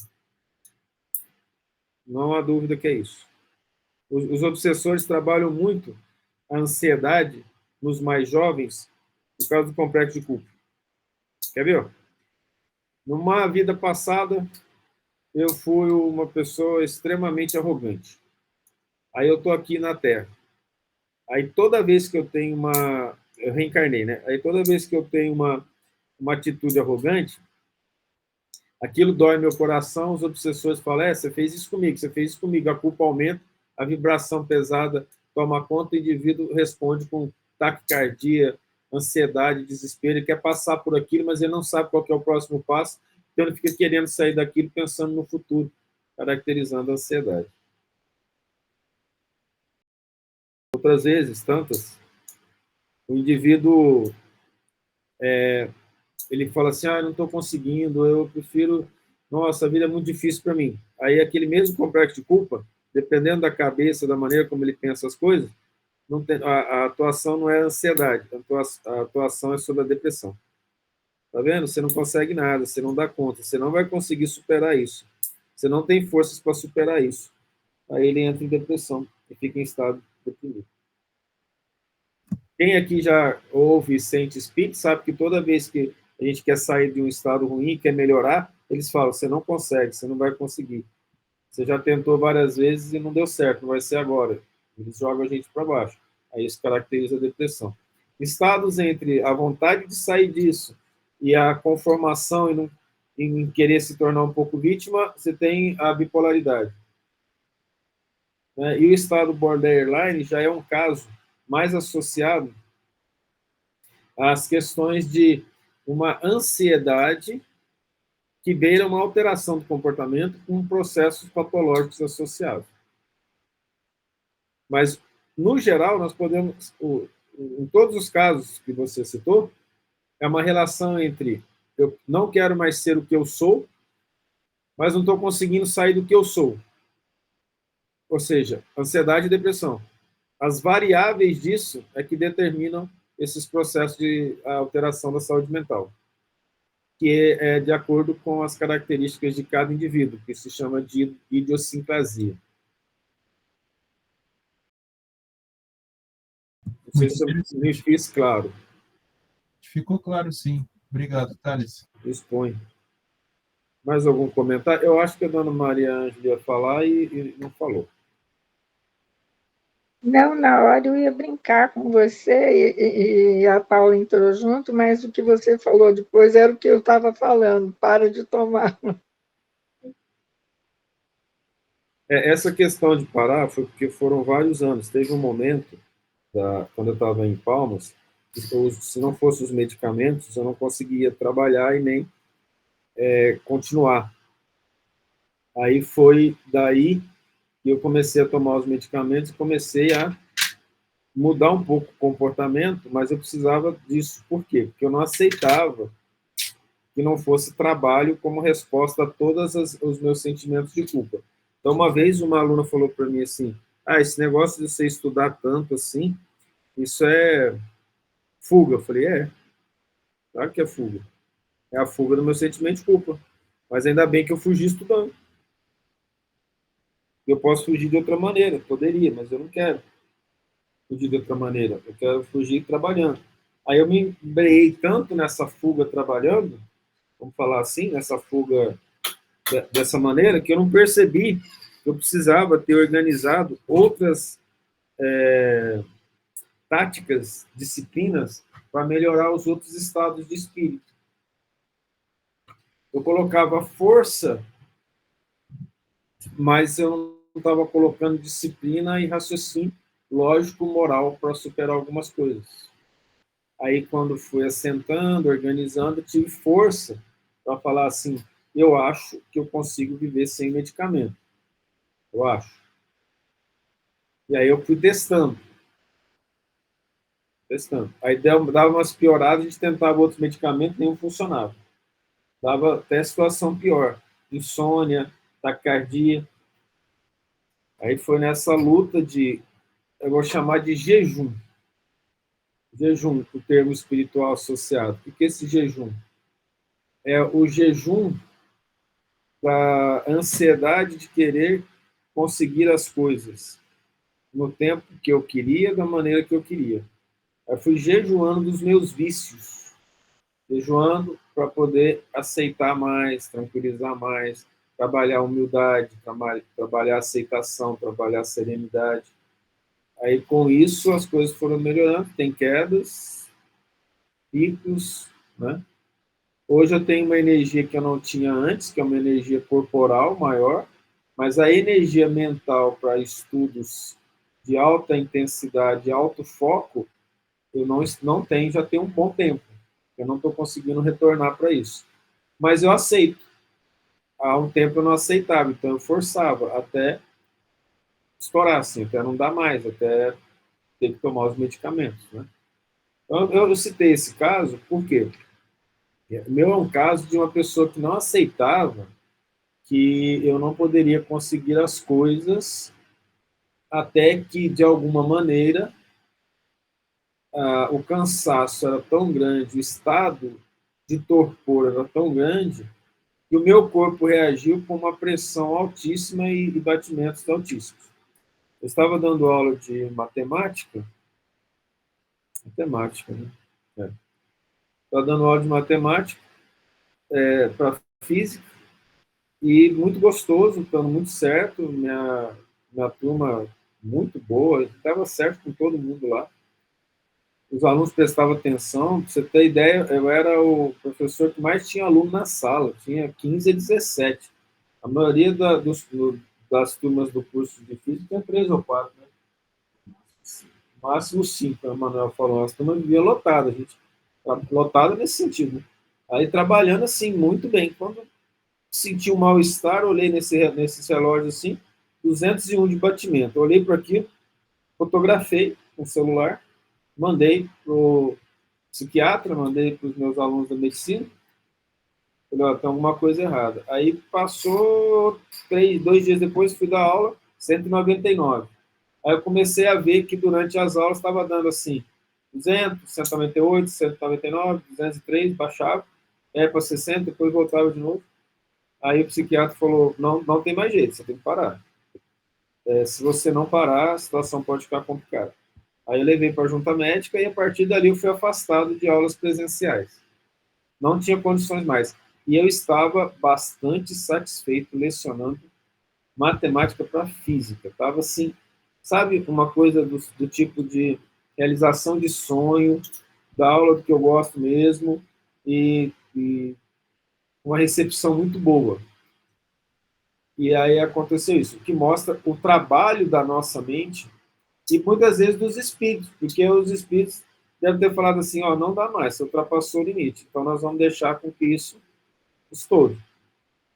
Não há dúvida que é isso. Os obsessores trabalham muito a ansiedade nos mais jovens por causa do complexo de culpa. Quer ver? Numa vida passada, eu fui uma pessoa extremamente arrogante. Aí eu estou aqui na Terra. Aí toda vez que eu tenho eu reencarnei, né? Aí toda vez que eu tenho uma atitude arrogante, aquilo dói meu coração, os obsessores falam, você fez isso comigo, a culpa aumenta, a vibração pesada toma conta, o indivíduo responde com taquicardia, ansiedade, desespero, ele quer passar por aquilo, mas ele não sabe qual que é o próximo passo, Então, ele fica querendo sair daquilo pensando no futuro, caracterizando a ansiedade. Outras vezes, tantas, o indivíduo ele fala assim, não estou conseguindo, eu prefiro, nossa, a vida é muito difícil para mim. Aí aquele mesmo complexo de culpa, dependendo da cabeça, da maneira como ele pensa as coisas, não tem, a atuação não é a ansiedade, a atuação é sobre a depressão. Tá vendo? Você não consegue nada, você não dá conta, você não vai conseguir superar isso. Você não tem forças para superar isso. Aí ele entra em depressão e fica em estado deprimido. Quem aqui já ouve e sente espírito sabe que toda vez que a gente quer sair de um estado ruim, quer melhorar, eles falam, você não consegue, você não vai conseguir. Você já tentou várias vezes e não deu certo, não vai ser agora. Eles jogam a gente para baixo. Aí isso caracteriza a depressão. Estados entre a vontade de sair disso e a conformação em querer se tornar um pouco vítima, você tem a bipolaridade. Né? E o estado borderline já é um caso mais associado às questões de uma ansiedade que beira uma alteração do comportamento com processos patológicos associados. Mas, no geral, nós podemos, em todos os casos que você citou, é uma relação entre eu não quero mais ser o que eu sou, mas não estou conseguindo sair do que eu sou. Ou seja, ansiedade e depressão. As variáveis disso é que determinam esses processos de alteração da saúde mental, que é de acordo com as características de cada indivíduo, que se chama de idiosincrasia. Não sei se eu me fiz claro. Ficou claro, sim. Obrigado, Thales. Expõe. Mais algum comentário? Eu acho que a dona Maria Ângela ia falar e não falou. Não, na hora eu ia brincar com você e a Paula entrou junto, mas o que você falou depois era o que eu estava falando. Para de tomar. Essa questão de parar foi porque foram vários anos. Teve um momento, quando eu estava em Palmas, que se não fossem os medicamentos, eu não conseguia trabalhar e nem continuar. Aí foi daí que eu comecei a tomar os medicamentos e comecei a mudar um pouco o comportamento, mas eu precisava disso. Por quê? Porque eu não aceitava que não fosse trabalho como resposta a todos os meus sentimentos de culpa. Então, uma vez uma aluna falou para mim assim, esse negócio de você estudar tanto assim, isso é fuga. Eu falei, claro que é fuga. É a fuga do meu sentimento de culpa. Mas ainda bem que eu fugi estudando. Eu posso fugir de outra maneira, poderia, mas eu não quero fugir de outra maneira. Eu quero fugir trabalhando. Aí eu me embreiei tanto nessa fuga trabalhando, vamos falar assim, nessa fuga dessa maneira, que eu não percebi que eu precisava ter organizado outras táticas, disciplinas, para melhorar os outros estados de espírito. Eu colocava força, mas eu não estava colocando disciplina e raciocínio lógico, moral, para superar algumas coisas. Aí, quando fui assentando, organizando, tive força para falar assim, eu acho que eu consigo viver sem medicamento. Eu acho. E aí eu fui testando. Aí dava umas pioradas, a gente tentava outros medicamentos, nenhum funcionava. Dava até situação pior. Insônia, taquicardia. Aí foi nessa luta eu vou chamar de jejum. Jejum, o termo espiritual associado. O que é esse jejum? É o jejum da ansiedade de querer conseguir as coisas no tempo que eu queria, da maneira que eu queria. Eu fui jejuando dos meus vícios, jejuando para poder aceitar mais, tranquilizar mais, trabalhar a humildade, trabalhar a aceitação, trabalhar a serenidade. Aí, com isso, as coisas foram melhorando, tem quedas, picos, né? Hoje eu tenho uma energia que eu não tinha antes, que é uma energia corporal maior, mas a energia mental para estudos de alta intensidade, alto foco, eu não tenho, já tem um bom tempo. Eu não estou conseguindo retornar para isso. mas eu aceito. Há um tempo eu não aceitava, então eu forçava até estourar, assim, até não dar mais, até ter que tomar os medicamentos, né? Então, eu citei esse caso porque o meu é um caso de uma pessoa que não aceitava que eu não poderia conseguir as coisas até que, de alguma maneira, o cansaço era tão grande, o estado de torpor era tão grande, que o meu corpo reagiu com uma pressão altíssima e batimentos altíssimos. Eu estava dando aula de matemática, né? Estava dando aula de matemática para física, e muito gostoso, dando muito certo, minha turma muito boa, estava certo com todo mundo lá. Os alunos prestavam atenção, para você ter ideia, eu era o professor que mais tinha aluno na sala, tinha 15 a 17. A maioria das turmas do curso de física tinha 3 ou 4, né? Máximo 5, o Manuel falou, as turmas viviam lotadas, a gente lotada nesse sentido, né? Aí trabalhando assim, muito bem. Quando senti um mal-estar, olhei nesse relógio assim, 201 de batimento. Olhei para aquilo, fotografei com o celular, mandei para o psiquiatra, mandei para os meus alunos da medicina, falei, ó, tem alguma coisa errada. Aí passou 2 dias depois, fui dar aula, 199. Aí eu comecei a ver que durante as aulas estava dando assim, 200, 198, 199, 203, baixava, para 60, depois voltava de novo. Aí o psiquiatra falou, não tem mais jeito, você tem que parar. Se você não parar, a situação pode ficar complicada. Aí eu levei para a junta médica e a partir dali eu fui afastado de aulas presenciais. Não tinha condições mais. E eu estava bastante satisfeito lecionando matemática para física. Estava assim, sabe, uma coisa do tipo de realização de sonho, da aula do que eu gosto mesmo, e uma recepção muito boa. E aí aconteceu isso, que mostra o trabalho da nossa mente e muitas vezes dos espíritos, porque os espíritos devem ter falado assim, ó, não dá mais, você ultrapassou o limite, então nós vamos deixar com que isso estoure.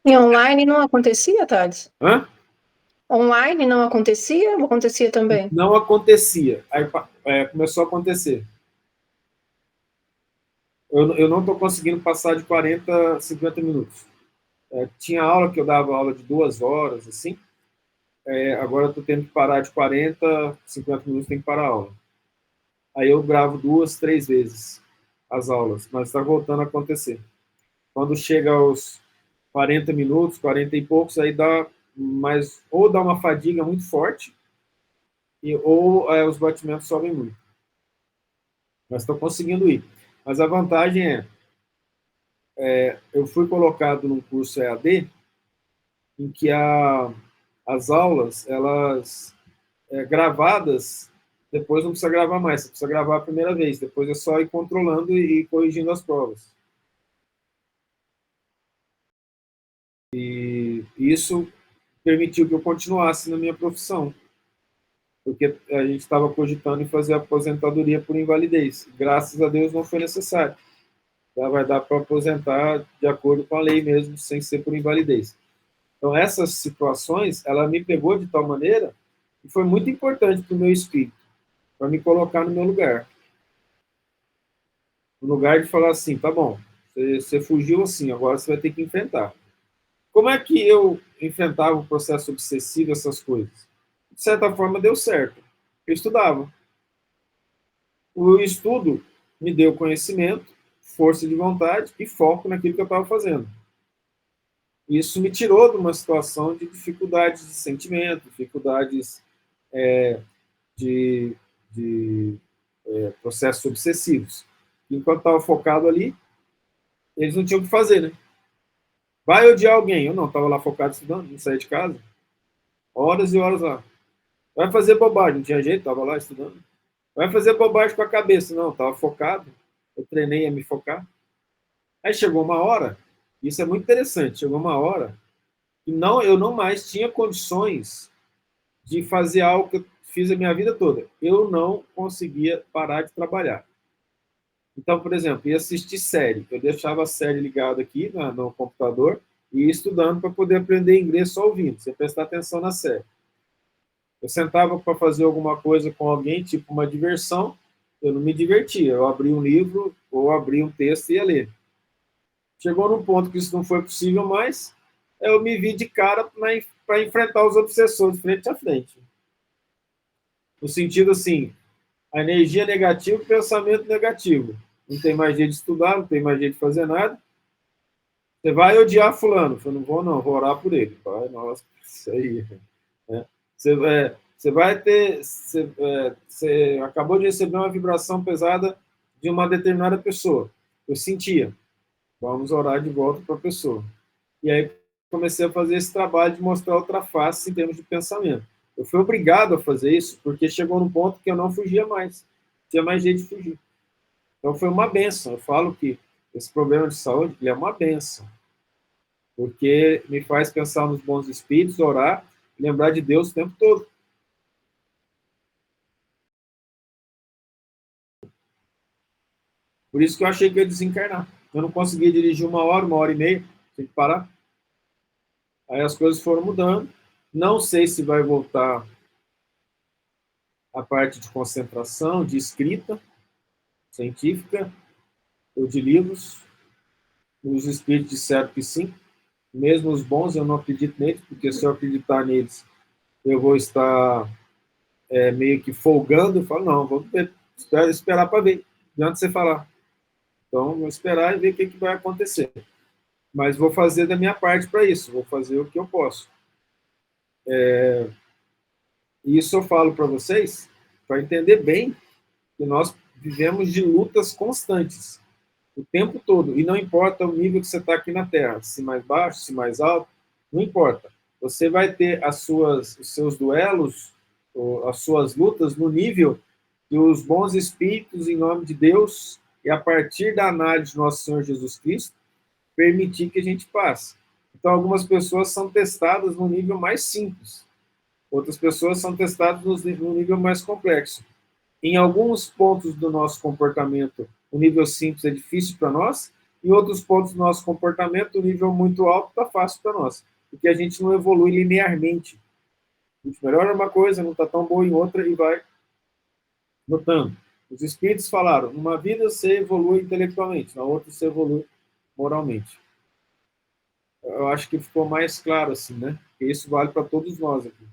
E online não acontecia, Thales? Hã? Online não acontecia ou acontecia também? Não acontecia, aí começou a acontecer. Eu não estou conseguindo passar de 40, 50 minutos. Tinha aula que eu dava aula de 2 horas, assim, agora eu estou tendo que parar de 40, 50 minutos, tem que parar a aula. Aí eu gravo 2, 3 vezes as aulas, mas está voltando a acontecer. Quando chega aos 40 minutos, 40 e poucos, aí dá mais, ou dá uma fadiga muito forte, ou os batimentos sobem muito. Mas estou conseguindo ir. Mas a vantagem eu fui colocado num curso EAD, em que as aulas, elas gravadas, depois não precisa gravar mais, você precisa gravar a primeira vez, depois é só ir controlando e corrigindo as provas. E isso permitiu que eu continuasse na minha profissão, porque a gente estava cogitando em fazer a aposentadoria por invalidez. Graças a Deus não foi necessário. Já vai dar para aposentar de acordo com a lei mesmo, sem ser por invalidez. Então, essas situações, ela me pegou de tal maneira que foi muito importante para o meu espírito, para me colocar no meu lugar. No lugar de falar assim, tá bom, você fugiu assim, agora você vai ter que enfrentar. Como é que eu enfrentava o processo obsessivo, essas coisas? De certa forma, deu certo. Eu estudava. O estudo me deu conhecimento, força de vontade e foco naquilo que eu estava fazendo. Isso me tirou de uma situação de dificuldades de sentimento, dificuldades de processos obsessivos. Enquanto estava focado ali, eles não tinham o que fazer, né? Vai odiar alguém? Eu não, estava lá focado estudando, não saía de casa. Horas e horas lá. Vai fazer bobagem? Não tinha jeito, estava lá estudando. Vai fazer bobagem com a cabeça? Não, estava focado. Eu treinei a me focar. Aí chegou uma hora, isso é muito interessante, chegou uma hora que eu não mais tinha condições de fazer algo que eu fiz a minha vida toda. Eu não conseguia parar de trabalhar. Então, por exemplo, ia assistir série. Eu deixava a série ligada aqui no computador e ia estudando para poder aprender inglês só ouvindo, sem prestar atenção na série. Eu sentava para fazer alguma coisa com alguém, tipo uma diversão, eu não me divertia. Eu abria um livro ou abria um texto e ia ler. Chegou num ponto que isso não foi possível mais, eu me vi de cara para enfrentar os obsessores frente a frente. No sentido assim, a energia negativa e o pensamento negativo. Não tem mais jeito de estudar, não tem mais jeito de fazer nada. Você vai odiar fulano. Eu não vou, não, vou orar por ele. Pai, nossa, isso aí. Né? Você vai ter... Você acabou de receber uma vibração pesada de uma determinada pessoa. Eu sentia. Vamos orar de volta para a pessoa. E aí comecei a fazer esse trabalho de mostrar outra face em termos de pensamento. Eu fui obrigado a fazer isso porque chegou num ponto que eu não fugia mais. Tinha mais jeito de fugir. Então foi uma benção. Eu falo que esse problema de saúde ele é uma benção. Porque me faz pensar nos bons espíritos, orar, e lembrar de Deus o tempo todo. Por isso que eu achei que eu ia desencarnar. Eu não conseguia dirigir 1 hora e meia, tinha que parar. Aí as coisas foram mudando. Não sei se vai voltar a parte de concentração, de escrita científica, ou de livros. Os espíritos disseram que sim. Mesmo os bons, eu não acredito neles, porque se eu acreditar neles, eu vou estar meio que folgando. Eu falo, não, vou esperar para ver. Não adianta você falar. Então, vou esperar e ver o que vai acontecer. Mas vou fazer da minha parte para isso. Vou fazer o que eu posso. E isso eu falo para vocês, para entender bem que nós vivemos de lutas constantes, o tempo todo. E não importa o nível que você está aqui na Terra, se mais baixo, se mais alto, não importa. Você vai ter os seus duelos, as suas lutas no nível que os bons espíritos, em nome de Deus, e a partir da análise de nosso Senhor Jesus Cristo, permitir que a gente passe. Então, algumas pessoas são testadas no nível mais simples. Outras pessoas são testadas no nível mais complexo. Em alguns pontos do nosso comportamento, o nível simples é difícil para nós, em outros pontos do nosso comportamento, o nível muito alto está fácil para nós, porque a gente não evolui linearmente. A gente melhora uma coisa, não está tão boa em outra e vai notando. Os espíritos falaram, numa vida você evolui intelectualmente, na outra você evolui moralmente. Eu acho que ficou mais claro assim, né? Porque isso vale para todos nós aqui.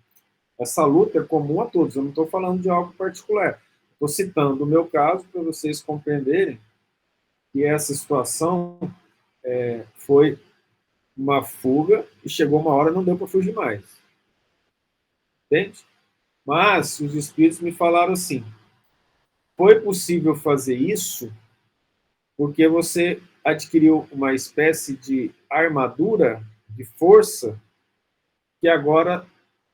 Essa luta é comum a todos, eu não estou falando de algo particular. Estou citando o meu caso para vocês compreenderem que essa situação foi uma fuga e chegou uma hora e não deu para fugir mais. Entende? Mas os espíritos me falaram assim, foi possível fazer isso porque você adquiriu uma espécie de armadura, de força, que agora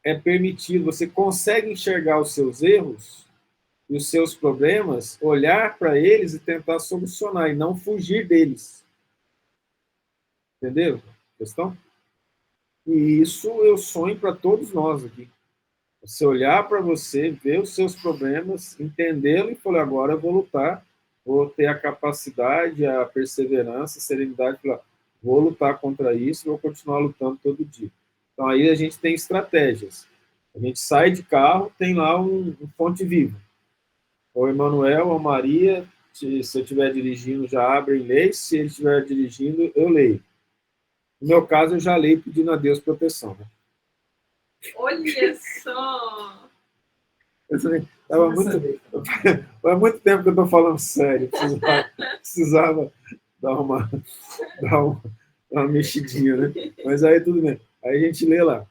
é permitido, você consegue enxergar os seus erros e os seus problemas, olhar para eles e tentar solucionar, e não fugir deles. Entendeu a questão? E isso eu sonho para todos nós aqui. Você olhar para você, ver os seus problemas, entendê-lo e falar, agora eu vou lutar, vou ter a capacidade, a perseverança, a serenidade, falar, vou lutar contra isso, vou continuar lutando todo dia. Então aí a gente tem estratégias. A gente sai de carro, tem lá um fonte viva. O Emanuel, a Maria, se eu estiver dirigindo, já abre e lê. Se ele estiver dirigindo, eu leio. No meu caso, eu já leio pedindo a Deus proteção. Né? Olha só! Faz muito tempo que eu estou falando sério. Precisava dar uma mexidinha, né? Mas aí tudo bem. Aí a gente lê lá.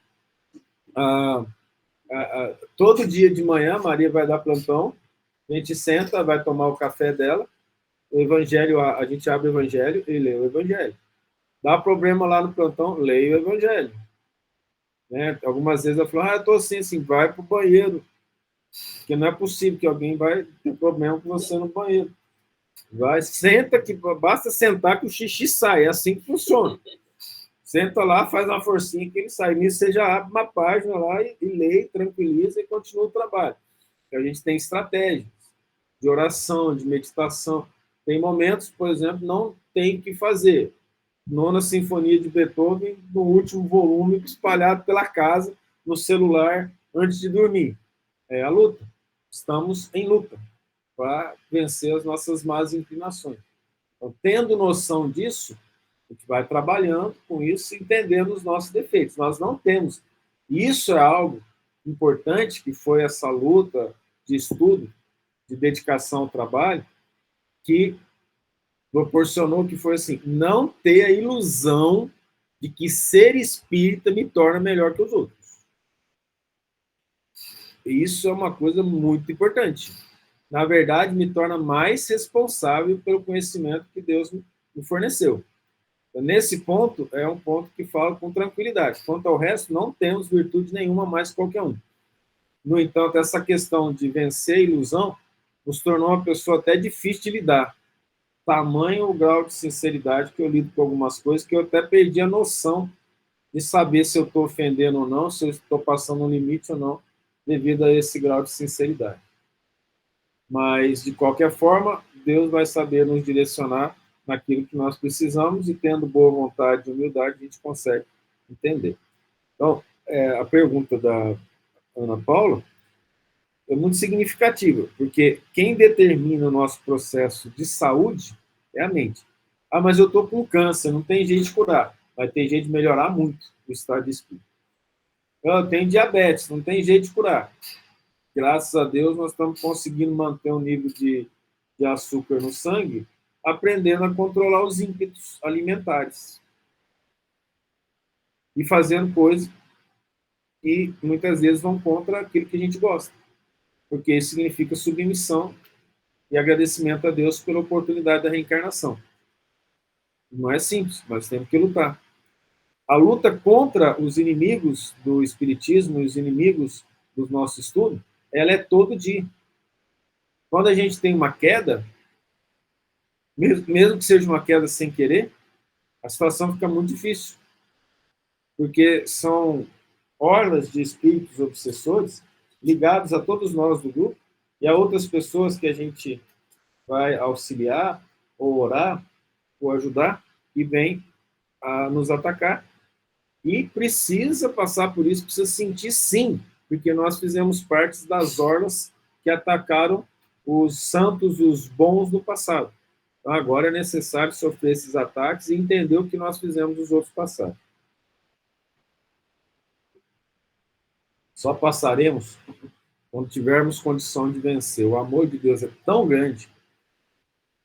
Todo dia de manhã, a Maria vai dar plantão. A gente senta, vai tomar o café dela, o Evangelho, a gente abre o Evangelho e lê o Evangelho. Dá problema lá no plantão, leia o Evangelho. Né? Algumas vezes ela fala, eu estou assim, vai para o banheiro, porque não é possível que alguém vai ter problema com você no banheiro. Vai, senta, que basta sentar que o xixi sai, é assim que funciona. Senta lá, faz uma forcinha que ele sai. Nisso você já abre uma página lá e lê, tranquiliza e continua o trabalho. A gente tem estratégias de oração, de meditação. Tem momentos, por exemplo, não tem o que fazer. Nona Sinfonia de Beethoven, no último volume, espalhado pela casa, no celular, antes de dormir. É a luta. Estamos em luta para vencer as nossas más inclinações. Então, tendo noção disso, a gente vai trabalhando com isso, entendendo os nossos defeitos. Nós não temos. Isso é algo importante, que foi essa luta de estudo, de dedicação ao trabalho, que proporcionou que foi assim, não ter a ilusão de que ser espírita me torna melhor que os outros. E isso é uma coisa muito importante. Na verdade, me torna mais responsável pelo conhecimento que Deus me forneceu. Então, nesse ponto, é um ponto que fala com tranquilidade. Quanto ao resto, não temos virtude nenhuma mais que qualquer um. No entanto, essa questão de vencer a ilusão nos tornou uma pessoa até difícil de lidar. Tamanho o grau de sinceridade que eu lido com algumas coisas que eu até perdi a noção de saber se eu estou ofendendo ou não, se eu estou passando um limite ou não, devido a esse grau de sinceridade. Mas, de qualquer forma, Deus vai saber nos direcionar naquilo que nós precisamos e, tendo boa vontade e humildade, a gente consegue entender. Então, a pergunta da Ana Paula é muito significativa, porque quem determina o nosso processo de saúde é a mente. Ah, mas eu estou com câncer, não tem jeito de curar. Vai ter jeito de melhorar muito o estado de espírito. Eu tenho diabetes, não tem jeito de curar. Graças a Deus, nós estamos conseguindo manter um nível de açúcar no sangue, aprendendo a controlar os ímpetos alimentares. E fazendo coisas que muitas vezes vão contra aquilo que a gente gosta. Porque isso significa submissão e agradecimento a Deus pela oportunidade da reencarnação. Não é simples, mas temos que lutar. A luta contra os inimigos do espiritismo e os inimigos do nosso estudo, ela é todo dia. Quando a gente tem uma queda, mesmo que seja uma queda sem querer, a situação fica muito difícil. Porque são orlas de espíritos obsessores ligados a todos nós do grupo e a outras pessoas que a gente vai auxiliar, ou orar, ou ajudar, e vem a nos atacar. E precisa passar por isso, precisa sentir sim, porque nós fizemos parte das orlas que atacaram os santos, os bons do passado. Então agora é necessário sofrer esses ataques e entender o que nós fizemos dos outros passados. Só passaremos quando tivermos condição de vencer. O amor de Deus é tão grande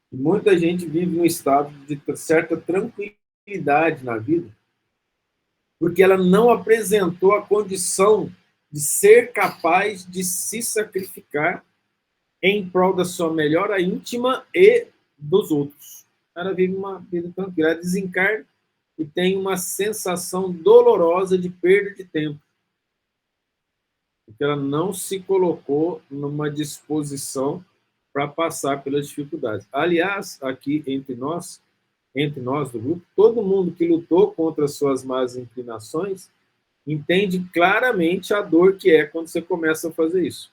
que muita gente vive num estado de certa tranquilidade na vida, porque ela não apresentou a condição de ser capaz de se sacrificar em prol da sua melhora íntima e dos outros. Ela vive uma vida tranquila, ela desencarna e tem uma sensação dolorosa de perda de tempo, porque ela não se colocou numa disposição para passar pelas dificuldades. Aliás, aqui entre nós do grupo, todo mundo que lutou contra as suas más inclinações entende claramente a dor que é quando você começa a fazer isso.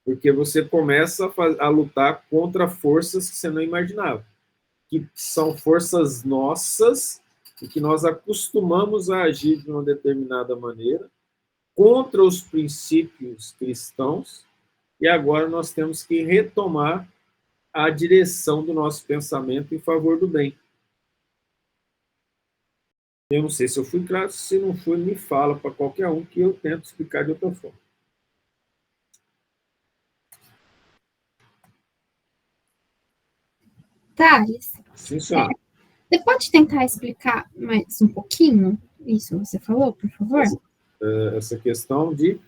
Porque você começa a lutar contra forças que você não imaginava, que são forças nossas e que nós acostumamos a agir de uma determinada maneira, contra os princípios cristãos, e agora nós temos que retomar a direção do nosso pensamento em favor do bem. Eu não sei se eu fui claro, se não fui, me fala para qualquer um que eu tento explicar de outra forma. Thales, Sim, senhora. você pode tentar explicar mais um pouquinho isso que você falou, por favor? Essa questão do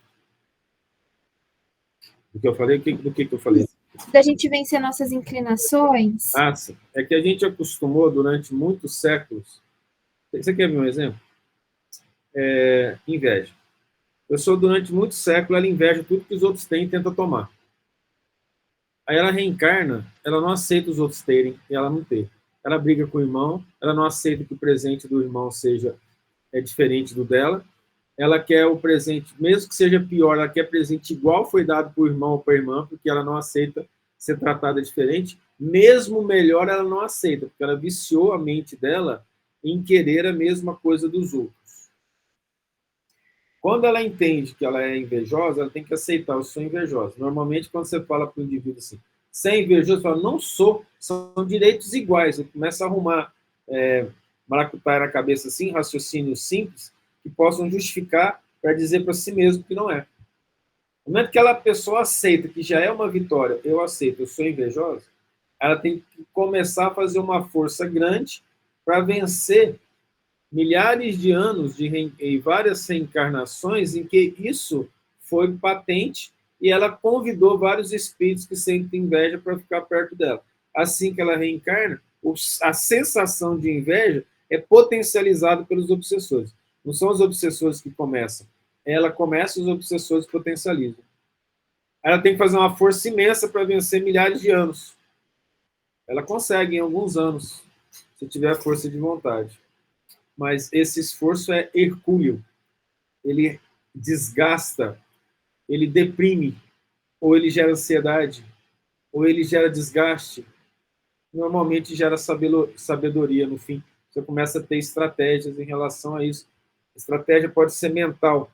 que eu falei, do que eu falei? Da gente vencer nossas inclinações. Ah, sim. É que a gente acostumou durante muitos séculos. Você quer ver um exemplo? Inveja. A pessoa, durante muitos séculos, ela inveja tudo que os outros têm e tenta tomar. Aí ela reencarna, ela não aceita os outros terem e ela não ter. Ela briga com o irmão, ela não aceita que o presente do irmão seja diferente do dela. Ela quer o presente, mesmo que seja pior, ela quer presente igual foi dado para o irmão ou para a irmã, porque ela não aceita ser tratada diferente, mesmo melhor ela não aceita, porque ela viciou a mente dela em querer a mesma coisa dos outros. Quando ela entende que ela é invejosa, ela tem que aceitar, eu sou invejosa. Normalmente, quando você fala para o indivíduo assim, você é invejoso, fala, não sou, são direitos iguais. Você começa a arrumar maracutaia na cabeça assim, raciocínios simples, que possam justificar para dizer para si mesmo que não é. No momento que aquela pessoa aceita que já é uma vitória, eu aceito, eu sou invejosa, ela tem que começar a fazer uma força grande para vencer milhares de anos e várias reencarnações em que isso foi patente e ela convidou vários espíritos que sentem inveja para ficar perto dela. Assim que ela reencarna, a sensação de inveja é potencializada pelos obsessores. Não são os obsessores que começam. Ela começa, os obsessores potencializam. Ela tem que fazer uma força imensa para vencer milhares de anos. Ela consegue em alguns anos, se tiver força de vontade. Mas esse esforço é hercúleo. Ele desgasta, ele deprime, ou ele gera ansiedade, ou ele gera desgaste. Normalmente gera sabedoria no fim. Você começa a ter estratégias em relação a isso. A estratégia pode ser mental.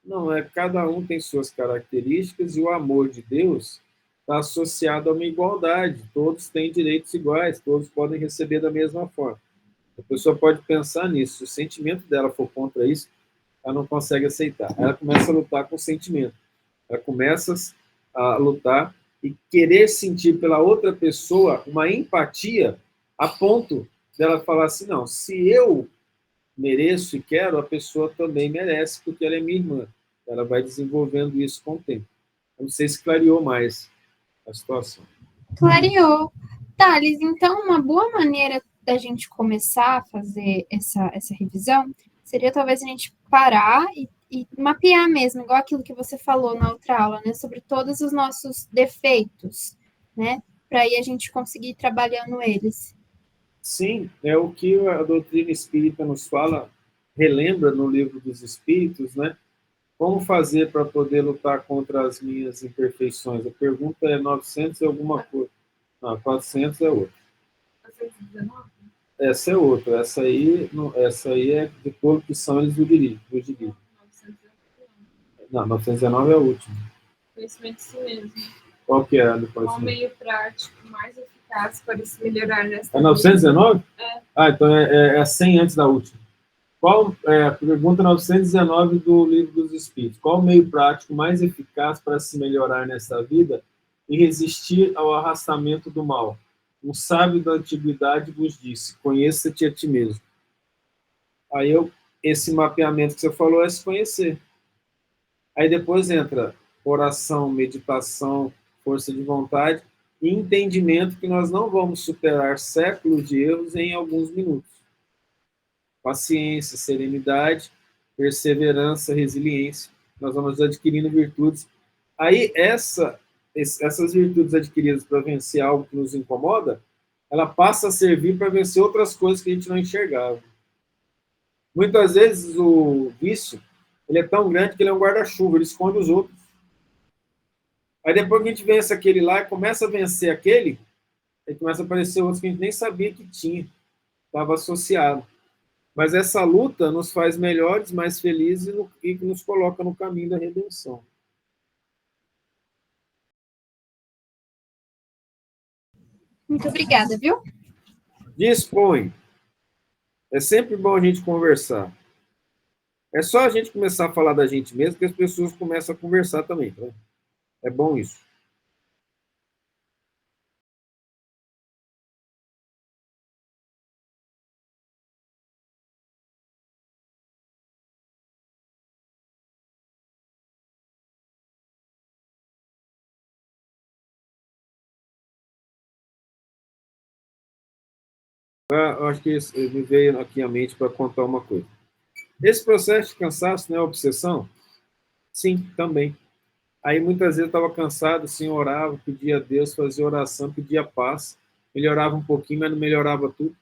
Não, cada um tem suas características e o amor de Deus está associado a uma igualdade. Todos têm direitos iguais, todos podem receber da mesma forma. A pessoa pode pensar nisso. Se o sentimento dela for contra isso, ela não consegue aceitar. Ela começa a lutar com o sentimento. Ela começa a lutar e querer sentir pela outra pessoa uma empatia a ponto dela falar assim, não, se eu mereço e quero, a pessoa também merece, porque ela é minha irmã. Ela vai desenvolvendo isso com o tempo. Eu não sei se clareou mais a situação. Clareou. Thales, então uma boa maneira da gente começar a fazer essa revisão seria talvez a gente parar e mapear mesmo, igual aquilo que você falou na outra aula, né, sobre todos os nossos defeitos, né, para aí a gente conseguir ir trabalhando eles. Sim, é o que a doutrina espírita nos fala, relembra no livro dos Espíritos, né? Como fazer para poder lutar contra as minhas imperfeições? A pergunta é 900 e alguma coisa. Não, 400 é outra. 419? Essa é outra. Essa aí é de corrupção eles o dirigem. Não, 919 é a última. Conhecimento de si mesmo. Qual que é depois? Qual meio prático mais eficaz para se melhorar nessa É 919? É. Ah, então é 100 antes da última. Qual é a pergunta 919 do Livro dos Espíritos? Qual o meio prático mais eficaz para se melhorar nessa vida e resistir ao arrastamento do mal? Um sábio da antiguidade vos disse, conheça-te a ti mesmo. Aí esse mapeamento que você falou é se conhecer. Aí depois entra oração, meditação, força de vontade e entendimento que nós não vamos superar séculos de erros em alguns minutos. Paciência, serenidade, perseverança, resiliência. Nós vamos adquirindo virtudes. Aí essas virtudes adquiridas para vencer algo que nos incomoda, ela passa a servir para vencer outras coisas que a gente não enxergava. Muitas vezes o vício, ele é tão grande que ele é um guarda-chuva, ele esconde os outros. Aí depois que a gente vence aquele lá, começa a vencer aquele, aí começa a aparecer outros que a gente nem sabia que tinha, estava associado. Mas essa luta nos faz melhores, mais felizes e nos coloca no caminho da redenção. Muito obrigada, viu? Dispõe. É sempre bom a gente conversar. É só a gente começar a falar da gente mesmo que as pessoas começam a conversar também. Tá? É bom isso. Eu acho que isso me veio aqui à mente para contar uma coisa. Esse processo de cansaço não é obsessão? Sim, também. Aí muitas vezes eu estava cansado, assim, orava, pedia a Deus, fazia oração, pedia paz, melhorava um pouquinho, mas não melhorava tudo.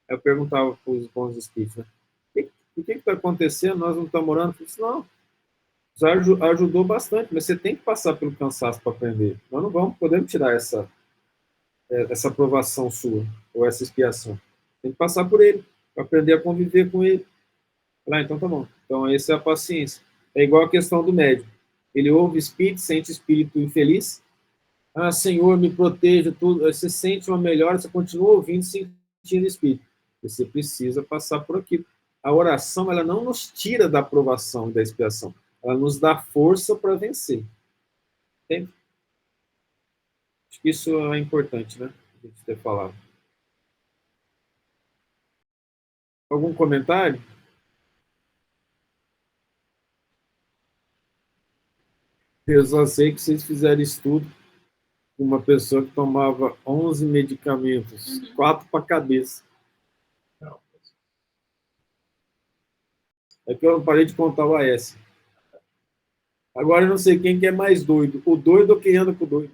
Aí eu perguntava para os bons espíritos, né? O que está acontecendo? Nós não estamos orando? Eu disse, não, já ajudou bastante, mas você tem que passar pelo cansaço para aprender. Nós não podemos tirar essa essa provação sua, ou essa expiação. Tem que passar por ele, para aprender a conviver com ele. Então tá bom. Então essa é a paciência. É igual a questão do médico. Ele ouve espírito, sente espírito infeliz. Senhor, me proteja, tudo. Você sente uma melhora, você continua ouvindo, sentindo espírito. Você precisa passar por aquilo. A oração, ela não nos tira da aprovação e da expiação. Ela nos dá força para vencer. Entende? Acho que isso é importante, né? A gente ter falado. Algum comentário? Eu só sei que vocês fizeram estudo com uma pessoa que tomava 11 medicamentos, 4 para a cabeça. É que eu não parei de contar o AS. Agora eu não sei quem que é mais doido, o doido ou quem anda com o doido.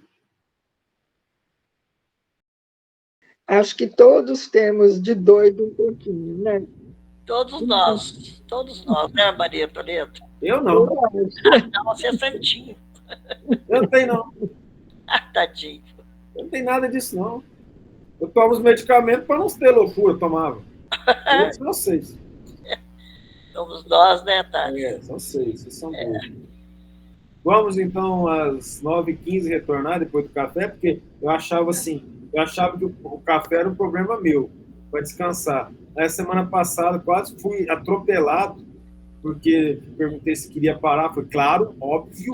Acho que todos temos de doido um pouquinho, né? Todos nós, né, Maria Toledo? Eu não. Não, você é santinho. Eu não tenho, não. Tadinho. Eu não tenho nada disso, não. Eu tomo os medicamentos para não ter loucura, eu tomava. São 6. Somos nós, né, Tati? São 6, vocês são doidos. Vamos, então, às 9h15 retornar depois do café, porque eu achava que o café era um problema meu, para descansar. Aí, semana passada, quase fui atropelado, porque perguntei se queria parar. Foi claro, óbvio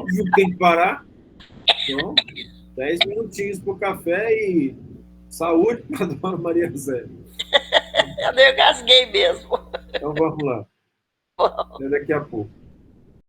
que tem que parar. Então, 10 minutinhos para o café e saúde para a dona Maria Zé. Eu meio gasguei mesmo. Então, vamos lá. Até daqui a pouco.